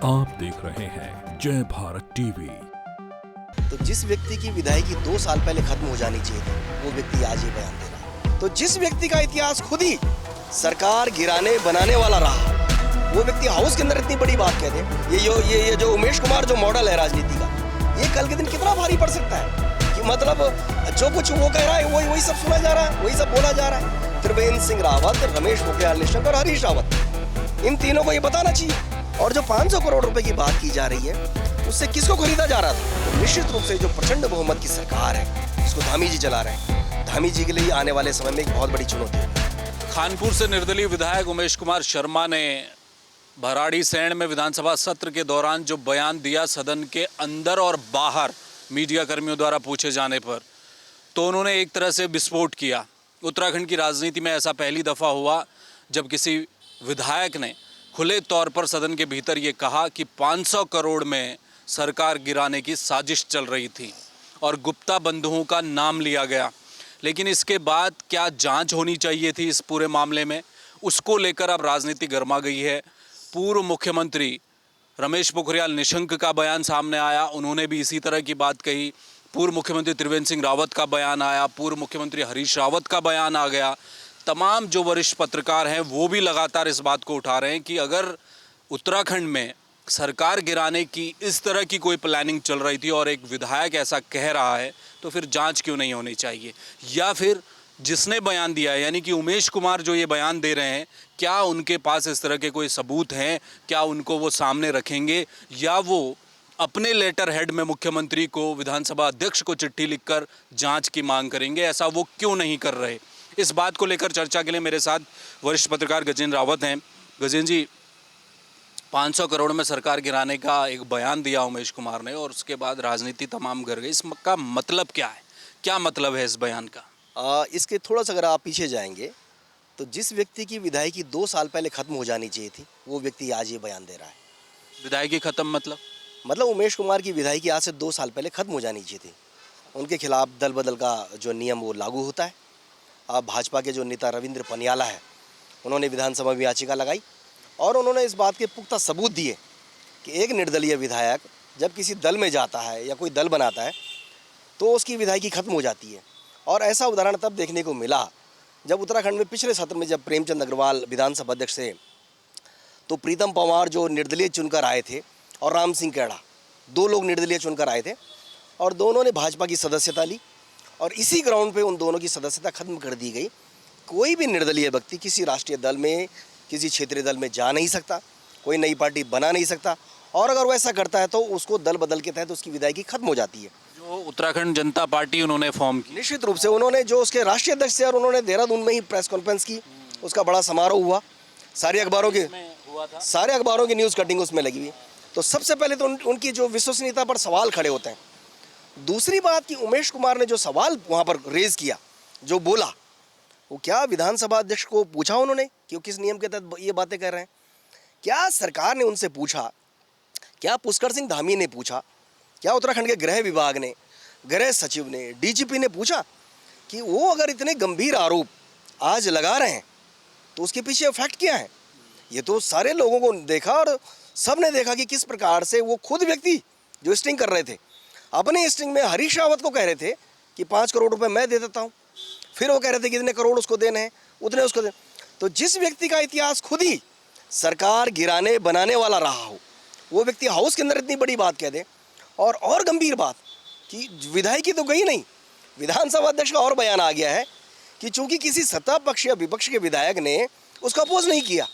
आप देख रहे हैं जय भारत टीवी। तो जिस व्यक्ति की विधायकी 2 साल पहले खत्म हो जानी चाहिए थी, वो व्यक्ति आज ये बयान दे रहा है। तो जिस व्यक्ति का इतिहास खुद ही सरकार गिराने बनाने वाला रहा, वो व्यक्ति हाउस के अंदर इतनी बड़ी बात कह दे, ये जो उमेश कुमार जो मॉडल है राजनीति का, ये कल के दिन कितना भारी पड़ सकता है कि मतलब जो कुछ वो कह रहा है वही सब सुना जा रहा है, वही सब बोला जा रहा है। त्रिवेंद्र सिंह रावत, रमेश पोखरियाल निशंक और हरीश रावत, इन तीनों को ये बताना चाहिए। और जो 500 करोड़ रुपए की बात की जा रही है, उससे किसको खरीदा जा रहा था? तो निश्चित रूप से जो प्रचंड बहुमत की सरकार है, इसको धामी जी चला रहे हैं। धामी जी के लिए आने वाले समय में एक बहुत बड़ी चुनौती है। खानपुर से निर्दलीय विधायक उमेश कुमार शर्मा ने भराड़ीसैंण में विधानसभा सत्र के दौरान जो बयान दिया सदन के अंदर और बाहर मीडिया कर्मियों द्वारा पूछे जाने पर, तो उन्होंने एक तरह से विस्फोट किया। उत्तराखंड की राजनीति में ऐसा पहली दफ़ा हुआ जब किसी विधायक ने खुले तौर पर सदन के भीतर ये कहा कि 500 करोड़ में सरकार गिराने की साजिश चल रही थी और गुप्ता बंधुओं का नाम लिया गया। लेकिन इसके बाद क्या जांच होनी चाहिए थी इस पूरे मामले में, उसको लेकर अब राजनीति गर्मा गई है। पूर्व मुख्यमंत्री रमेश पोखरियाल निशंक का बयान सामने आया, उन्होंने भी इसी तरह की बात कही। पूर्व मुख्यमंत्री त्रिवेंद्र सिंह रावत का बयान आया, पूर्व मुख्यमंत्री हरीश रावत का बयान आ गया। तमाम जो वरिष्ठ पत्रकार हैं वो भी लगातार इस बात को उठा रहे हैं कि अगर उत्तराखंड में सरकार गिराने की इस तरह की कोई प्लानिंग चल रही थी और एक विधायक ऐसा कह रहा है, तो फिर जांच क्यों नहीं होनी चाहिए? या फिर जिसने बयान दिया है यानी कि उमेश कुमार जो ये बयान दे रहे हैं, क्या उनके पास इस तरह के कोई सबूत हैं? क्या उनको वो सामने रखेंगे या वो अपने लेटर हेड में मुख्यमंत्री को, विधानसभा अध्यक्ष को चिट्ठी लिखकर जांच की मांग करेंगे? ऐसा वो क्यों नहीं कर रहे? इस बात को लेकर चर्चा के लिए मेरे साथ वरिष्ठ पत्रकार गजेंद्र रावत हैं। गजेंद्र जी, 500 करोड़ में सरकार गिराने का एक बयान दिया उमेश कुमार ने और उसके बाद राजनीति तमाम गर गई। इसका मतलब क्या है? क्या मतलब है इस बयान का? इसके थोड़ा सा अगर आप पीछे जाएंगे तो जिस व्यक्ति की विधायकी 2 साल पहले खत्म हो जानी चाहिए थी, वो व्यक्ति आज ये बयान दे रहा है। विधायकी खत्म मतलब उमेश कुमार की विधायकी आज से 2 साल पहले खत्म हो जानी चाहिए थी। उनके खिलाफ दल बदल का जो नियम वो लागू होता है। अब भाजपा के जो नेता रविंद्र पनियाला है, उन्होंने विधानसभा में याचिका लगाई और उन्होंने इस बात के पुख्ता सबूत दिए कि एक निर्दलीय विधायक जब किसी दल में जाता है या कोई दल बनाता है तो उसकी विधायकी खत्म हो जाती है। और ऐसा उदाहरण तब देखने को मिला जब उत्तराखंड में पिछले सत्र में जब प्रेमचंद अग्रवाल विधानसभा अध्यक्ष थे, तो प्रीतम पंवार जो निर्दलीय चुनकर आए थे और राम सिंह कैड़ा, 2 लोग निर्दलीय चुनकर आए थे और दोनों ने भाजपा की सदस्यता ली और इसी ग्राउंड पे उन दोनों की सदस्यता खत्म कर दी गई। कोई भी निर्दलीय व्यक्ति किसी राष्ट्रीय दल में, किसी क्षेत्रीय दल में जा नहीं सकता, कोई नई पार्टी बना नहीं सकता और अगर वो ऐसा करता है तो उसको दल बदल के तहत उसकी विधायकी खत्म हो जाती है। जो उत्तराखंड जनता पार्टी उन्होंने फॉर्म की, निश्चित रूप से उन्होंने जो उसके राष्ट्रीय अध्यक्ष थे और उन्होंने देहरादून में ही प्रेस कॉन्फ्रेंस की, उसका बड़ा समारोह हुआ, सारे अखबारों की न्यूज़ कटिंग उसमें लगी हुई। तो सबसे पहले तो उनकी जो विश्वसनीयता पर सवाल खड़े होते हैं। दूसरी बात कि उमेश कुमार ने जो सवाल वहाँ पर रेज किया, जो बोला, वो क्या विधानसभा अध्यक्ष को पूछा उन्होंने कि वो किस नियम के तहत ये बातें कर रहे हैं? क्या सरकार ने उनसे पूछा? क्या पुष्कर सिंह धामी ने पूछा? क्या उत्तराखंड के गृह विभाग ने, गृह सचिव ने, डीजीपी ने पूछा कि वो अगर इतने गंभीर आरोप आज लगा रहे हैं तो उसके पीछे फैक्ट क्या है? ये तो सारे लोगों को देखा और सब ने देखा कि किस प्रकार से वो खुद व्यक्ति जो स्टिंग कर रहे थे, अपने स्टिंग में हरीश रावत को कह रहे थे कि 5 करोड़ रुपए मैं दे देता हूँ, फिर वो कह रहे थे कि इतने करोड़ उसको देने हैं, उतने उसको देने। तो जिस व्यक्ति का इतिहास खुद ही सरकार गिराने बनाने वाला रहा हो, वो व्यक्ति हाउस के अंदर इतनी बड़ी बात कह दे और गंभीर बात कि विधायकी तो गई नहीं, विधानसभा अध्यक्ष का और बयान आ गया है कि चूंकि किसी सत्ता पक्ष या विपक्ष के विधायक ने उसको अपोज नहीं किया।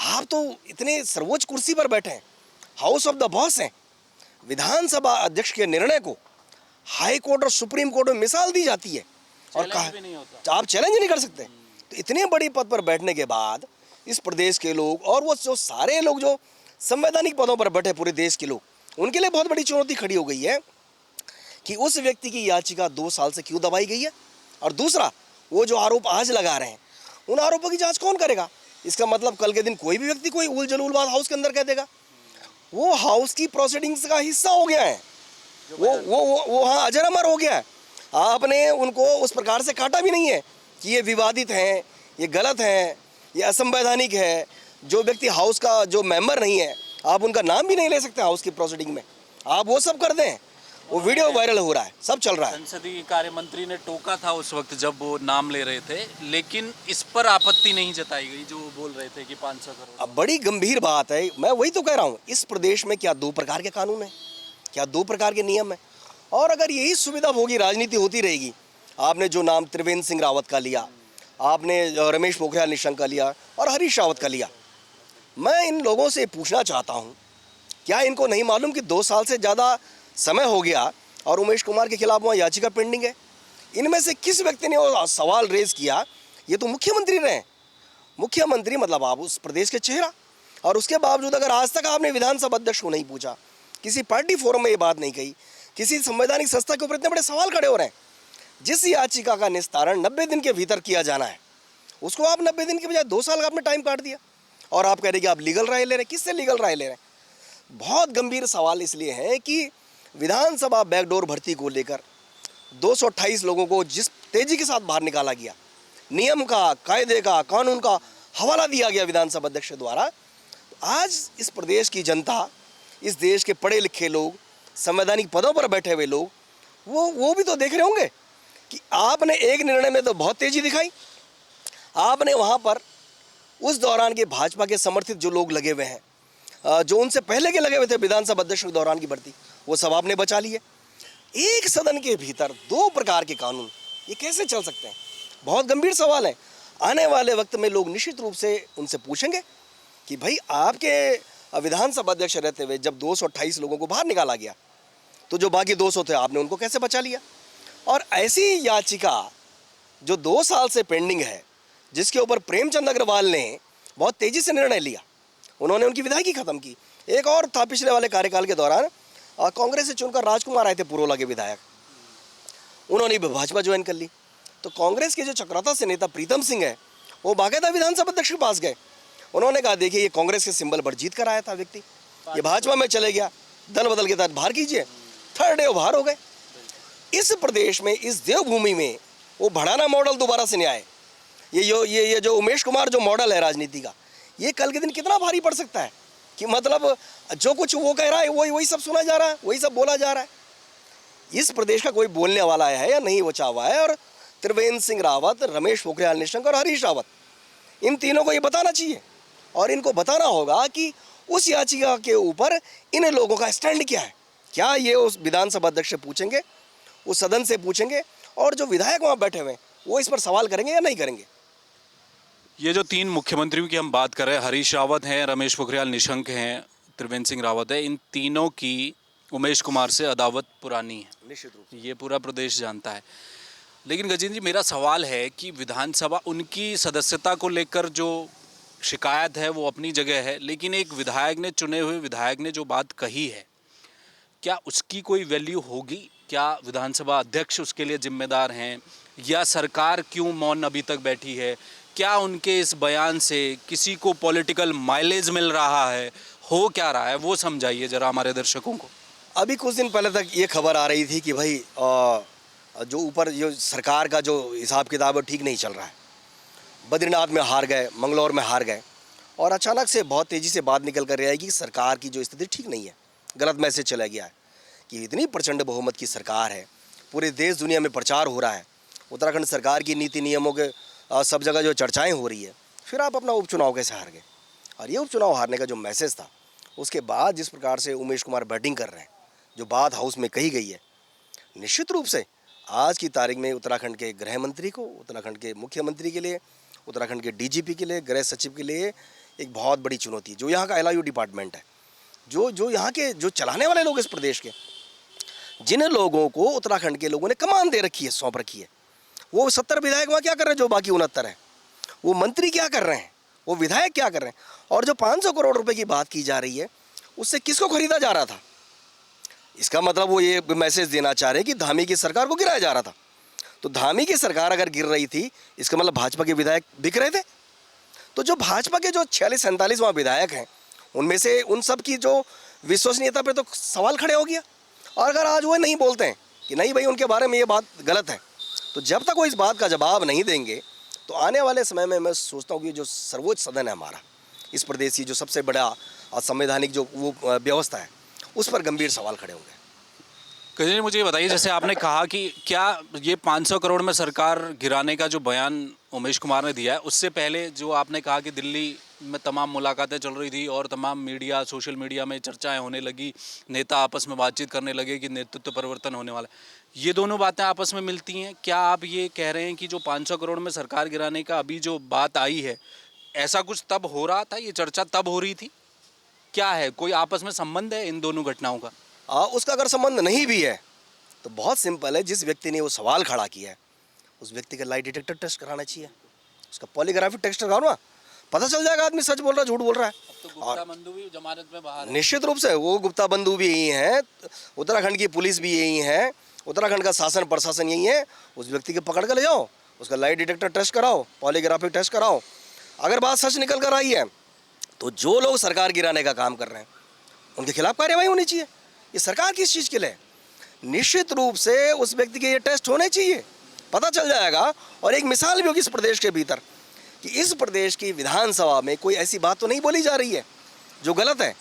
आप तो इतने सर्वोच्च कुर्सी पर बैठे हैं, हाउस ऑफ द बॉस हैं, विधानसभा अध्यक्ष के निर्णय को हाई कोर्ट और सुप्रीम कोर्ट में मिसाल दी जाती है और कहा आप चैलेंज नहीं कर सकते। तो इतने बड़ी पद पर बैठने के बाद इस प्रदेश के लोग और वो जो सारे लोग जो संवैधानिक पदों पर बैठे पूरे देश के लोग, उनके लिए बहुत बड़ी चुनौती खड़ी हो गई है कि उस व्यक्ति की याचिका 2 साल से क्यों दबाई गई है। और दूसरा, वो जो आरोप आज लगा रहे हैं, उन आरोपों की जांच कौन करेगा? इसका मतलब कल के दिन कोई भी व्यक्ति कोई उल जलूल बात हाउस के अंदर कह देगा, वो हाउस की प्रोसीडिंग्स का हिस्सा हो गया है, वो हाँ अजर अमर हो गया है। आपने उनको उस प्रकार से काटा भी नहीं है कि ये विवादित हैं, ये गलत हैं, ये असंवैधानिक है। जो व्यक्ति हाउस का जो मेंबर नहीं है, आप उनका नाम भी नहीं ले सकते हाउस की प्रोसीडिंग में। आप वो सब कर दें, वो वीडियो वायरल हो रहा है, सब चल रहा है। संसदीय कार्य मंत्री ने टोका था उस वक्त जब वो नाम ले रहे थे, लेकिन इस पर आपत्ति नहीं जताई गई जो वो बोल रहे थे कि 500 करोड़। अब बड़ी गंभीर बात है, मैं वही तो कह रहा हूँ, इस प्रदेश में क्या 2 प्रकार के कानून हैं, क्या 2 प्रकार के नियम हैं? और अगर यही सुविधा होगी, राजनीति होती रहेगी, आपने जो नाम त्रिवेंद्र सिंह रावत का लिया, आपने रमेश पोखरियाल निशंक का लिया और हरीश रावत का लिया, मैं इन लोगों से पूछना चाहता हूँ, क्या इनको नहीं मालूम कि 2 साल से ज़्यादा समय हो गया और उमेश कुमार के खिलाफ वहाँ याचिका पेंडिंग है? इनमें से किस व्यक्ति ने वो सवाल रेज किया? ये तो मुख्यमंत्री रहे, मुख्यमंत्री मतलब आप उस प्रदेश के चेहरा, और उसके बावजूद अगर आज तक आपने विधानसभा अध्यक्ष को नहीं पूछा, किसी पार्टी फोरम में ये बात नहीं कही, किसी संवैधानिक संस्था के ऊपर इतने बड़े सवाल खड़े हो रहे हैं, जिस याचिका का निस्तारण 90 दिन के भीतर किया जाना है, उसको आप 90 दिन के बजाय 2 साल का आपने टाइम काट दिया और आप कह रहे कि आप लीगल राय ले रहे हैं। किससे लीगल राय ले रहे हैं? बहुत गंभीर सवाल इसलिए है कि विधानसभा बैकडोर भर्ती को लेकर 228 लोगों को जिस तेजी के साथ बाहर निकाला गया, नियम का, कायदे का, कानून का हवाला दिया गया विधानसभा अध्यक्ष द्वारा, आज इस प्रदेश की जनता, इस देश के पढ़े लिखे लोग, संवैधानिक पदों पर बैठे हुए लोग, वो भी तो देख रहे होंगे कि आपने एक निर्णय में तो बहुत तेजी दिखाई, आपने वहाँ पर उस दौरान के भाजपा के समर्थित जो लोग लगे हुए हैं, जो उनसे पहले के लगे हुए थे विधानसभा अध्यक्ष के दौरान की भर्ती, वो सब आपने बचा लिए। एक सदन के भीतर 2 प्रकार के कानून, ये कैसे चल सकते हैं? बहुत गंभीर सवाल है। आने वाले वक्त में लोग निश्चित रूप से उनसे पूछेंगे कि भाई आपके विधानसभा अध्यक्ष रहते हुए जब 228 लोगों को बाहर निकाला गया, तो जो बाकी 200 थे आपने उनको कैसे बचा लिया? और ऐसी याचिका जो 2 साल से पेंडिंग है, जिसके ऊपर प्रेमचंद अग्रवाल ने बहुत तेजी से निर्णय लिया, उन्होंने उनकी विधायकी खत्म की। एक और था पिछले वाले कार्यकाल के दौरान, कांग्रेस से चुनकर राजकुमार आए थे पुरोला के विधायक, उन्होंने भी भाजपा ज्वाइन कर ली। तो कांग्रेस के जो चक्राता से नेता प्रीतम सिंह है, वो बाकायदा विधानसभा अध्यक्ष के पास गए, उन्होंने कहा देखिए ये कांग्रेस के सिंबल पर जीत कर आया था व्यक्ति, ये भाजपा में चले गया, दल बदल के तहत बाहर कीजिए, थर्ड डे वो बाहर हो गए। इस प्रदेश में, इस देवभूमि में वो भड़ाना मॉडल दोबारा से नहीं आए। ये जो उमेश कुमार जो मॉडल है राजनीति का, ये कल के दिन कितना भारी पड़ सकता है कि मतलब जो कुछ वो कह रहा है वही सब सुना जा रहा है, वही सब बोला जा रहा है। इस प्रदेश का कोई बोलने वाला है या नहीं बचा हुआ है? और त्रिवेंद्र सिंह रावत, रमेश पोखरियाल निशंक और हरीश रावत, इन तीनों को ये बताना चाहिए, और इनको बताना होगा कि उस याचिका के ऊपर इन लोगों का स्टैंड क्या है। क्या ये उस विधानसभा अध्यक्ष से पूछेंगे, उस सदन से पूछेंगे, और जो विधायक वहाँ बैठे हुए हैं वो इस पर सवाल करेंगे या नहीं करेंगे? ये जो 3 मुख्यमंत्रियों की हम बात कर रहे हैं, हरीश रावत हैं, रमेश पोखरियाल निशंक हैं, त्रिवेंद्र सिंह रावत है, इन तीनों की उमेश कुमार से अदावत पुरानी है, निश्चित रूप से ये पूरा प्रदेश जानता है। लेकिन गजेंद्र जी, मेरा सवाल है कि विधानसभा, उनकी सदस्यता को लेकर जो शिकायत है वो अपनी जगह है, लेकिन एक विधायक ने, चुने हुए विधायक ने जो बात कही है, क्या उसकी कोई वैल्यू होगी? क्या विधानसभा अध्यक्ष उसके लिए जिम्मेदार हैं, या सरकार क्यों मौन अभी तक बैठी है? क्या उनके इस बयान से किसी को पॉलिटिकल माइलेज मिल रहा है? हो क्या रहा है वो समझाइए जरा हमारे दर्शकों को। अभी कुछ दिन पहले तक ये खबर आ रही थी कि भाई जो ऊपर जो सरकार का जो हिसाब किताब है ठीक नहीं चल रहा है, बद्रीनाथ में हार गए, मंगलौर में हार गए, और अचानक से बहुत तेज़ी से बात निकल कर आएगी कि सरकार की जो स्थिति ठीक नहीं है, गलत मैसेज चला गया है कि इतनी प्रचंड बहुमत की सरकार है, पूरे देश दुनिया में प्रचार हो रहा है, उत्तराखंड सरकार की नीति नियमों के सब जगह जो चर्चाएं हो रही है, फिर आप अपना उपचुनाव कैसे हार गए? और ये उपचुनाव हारने का जो मैसेज था, उसके बाद जिस प्रकार से उमेश कुमार बैटिंग कर रहे हैं, जो बात हाउस में कही गई है, निश्चित रूप से आज की तारीख में उत्तराखंड के गृह मंत्री को, उत्तराखंड के मुख्यमंत्री के लिए, उत्तराखंड के डीजीपी के लिए, गृह सचिव के लिए एक बहुत बड़ी चुनौती है। जो यहाँ का LIU डिपार्टमेंट है, जो यहाँ के जो चलाने वाले लोग इस प्रदेश के, जिन लोगों को उत्तराखंड के लोगों ने कमान दे रखी है, सौंप रखी है, वो 70 विधायक वहाँ क्या कर रहे हैं? जो बाकी 69 हैं, वो मंत्री क्या कर रहे हैं? वो विधायक क्या कर रहे हैं? और जो 500 करोड़ रुपए की बात की जा रही है, उससे किसको खरीदा जा रहा था? इसका मतलब वो ये मैसेज देना चाह रहे हैं कि धामी की सरकार को गिराया जा रहा था। तो धामी की सरकार अगर गिर रही थी, इसका मतलब भाजपा के विधायक बिक रहे थे। तो जो भाजपा के जो 46-47 वहाँ विधायक हैं, उनमें से उन सब की जो विश्वसनीयता पर तो सवाल खड़े हो गया। और अगर आज वो नहीं बोलते हैं कि नहीं भाई उनके बारे में ये बात गलत है, तो जब तक वो इस बात का जवाब नहीं देंगे, तो आने वाले समय में मैं सोचता हूँ कि जो सर्वोच्च सदन है हमारा, इस प्रदेश की जो सबसे बड़ा संवैधानिक जो वो व्यवस्था है उस पर गंभीर सवाल खड़े होंगे। कहीं जी मुझे ये बताइए, जैसे आपने कहा कि क्या ये 500 करोड़ में सरकार गिराने का जो बयान उमेश कुमार ने दिया है, उससे पहले जो आपने कहा कि दिल्ली में तमाम मुलाकातें चल रही थी और तमाम मीडिया, सोशल मीडिया में चर्चाएं होने लगी, नेता आपस में बातचीत करने लगे कि नेतृत्व परिवर्तन होने वाला है, ये दोनों बातें आपस में मिलती हैं? क्या आप ये कह रहे हैं कि जो 500 करोड़ में सरकार गिराने का अभी जो बात आई है, ऐसा कुछ तब हो रहा था, ये चर्चा तब हो रही थी? क्या है, कोई आपस में संबंध है इन दोनों घटनाओं का? उसका अगर संबंध नहीं भी है तो बहुत सिंपल है, जिस व्यक्ति ने वो सवाल खड़ा किया है उस व्यक्ति का लाई डिटेक्टर टेस्ट कराना चाहिए, उसका पॉलीग्राफी टेस्ट कराओ ना, पता चल जाएगा आदमी सच बोल रहा है झूठ बोल रहा है। तो गुप्ता बंधु भी जमानत में बाहर है। निश्चित रूप से वो गुप्ता बंधु भी यही हैं, उत्तराखंड की पुलिस भी यही है, उत्तराखंड का शासन प्रशासन यही है। उस व्यक्ति को पकड़ कर ले जाओ, उसका लाई डिटेक्टर टेस्ट कराओ, पॉलीग्राफी टेस्ट कराओ। अगर बात सच निकल कर आई है तो जो लोग सरकार गिराने का काम कर रहे हैं उनके खिलाफ कार्रवाई होनी चाहिए। ये सरकार किस चीज़ के लिए? निश्चित रूप से उस व्यक्ति के ये टेस्ट होने चाहिए, पता चल जाएगा। और एक मिसाल भी होगी इस प्रदेश के भीतर कि इस प्रदेश की विधानसभा में कोई ऐसी बात तो नहीं बोली जा रही है जो गलत है,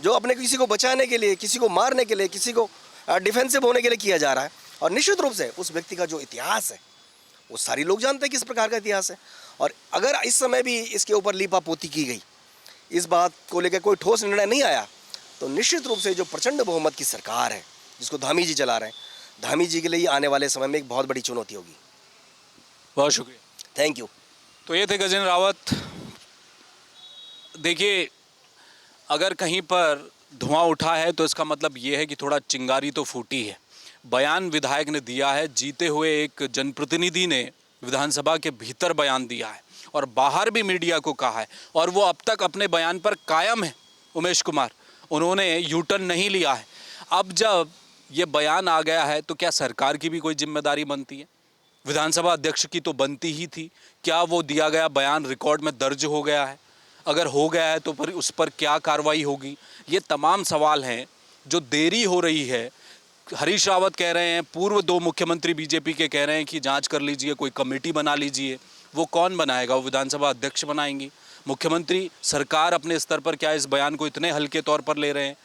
जो अपने किसी को बचाने के लिए, किसी को मारने के लिए, किसी को डिफेंसिव होने के लिए किया जा रहा है। और निश्चित रूप से उस व्यक्ति का जो इतिहास है वो सारी लोग जानते हैं किस प्रकार का इतिहास है। और अगर इस समय भी इसके ऊपर लीपापोती की गई, इस बात को लेकर कोई ठोस निर्णय नहीं आया, तो निश्चित रूप से जो प्रचंड बहुमत की सरकार है जिसको धामी जी चला रहे हैं, धामी जी के लिए आने वाले समय में एक बहुत बड़ी चुनौती होगी। बहुत शुक्रिया, थैंक यू। तो ये थे गजेंद्र रावत। देखिए, अगर कहीं पर धुआं उठा है तो इसका मतलब ये है कि थोड़ा चिंगारी तो फूटी है। बयान विधायक ने दिया है, जीते हुए एक जनप्रतिनिधि ने विधानसभा के भीतर बयान दिया है और बाहर भी मीडिया को कहा है, और वो अब तक अपने बयान पर कायम है। उमेश कुमार, उन्होंने यू टर्न नहीं लिया है। अब जब ये बयान आ गया है तो क्या सरकार की भी कोई जिम्मेदारी बनती है? विधानसभा अध्यक्ष की तो बनती ही थी। क्या वो दिया गया बयान रिकॉर्ड में दर्ज हो गया है? अगर हो गया है तो फिर उस पर क्या कार्रवाई होगी? ये तमाम सवाल हैं जो देरी हो रही है। हरीश रावत कह रहे हैं, पूर्व 2 मुख्यमंत्री बीजेपी के कह रहे हैं कि जांच कर लीजिए, कोई कमेटी बना लीजिए। वो कौन बनाएगा? वो विधानसभा अध्यक्ष बनाएंगी। मुख्यमंत्री सरकार अपने स्तर पर क्या इस बयान को इतने हल्के तौर पर ले रहे हैं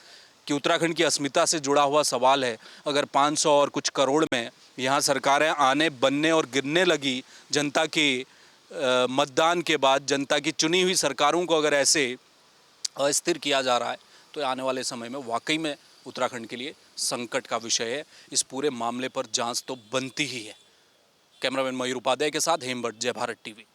कि उत्तराखंड की अस्मिता से जुड़ा हुआ सवाल है। अगर 500 और कुछ करोड़ में यहाँ सरकारें आने, बनने और गिरने लगी जनता की मतदान के बाद, जनता की चुनी हुई सरकारों को अगर ऐसे अस्थिर किया जा रहा है तो आने वाले समय में वाकई में उत्तराखंड के लिए संकट का विषय है। इस पूरे मामले पर जांच तो बनती ही है। कैमरामैन मयूर उपाध्याय के साथ हेमभट्ट, जय भारत टीवी।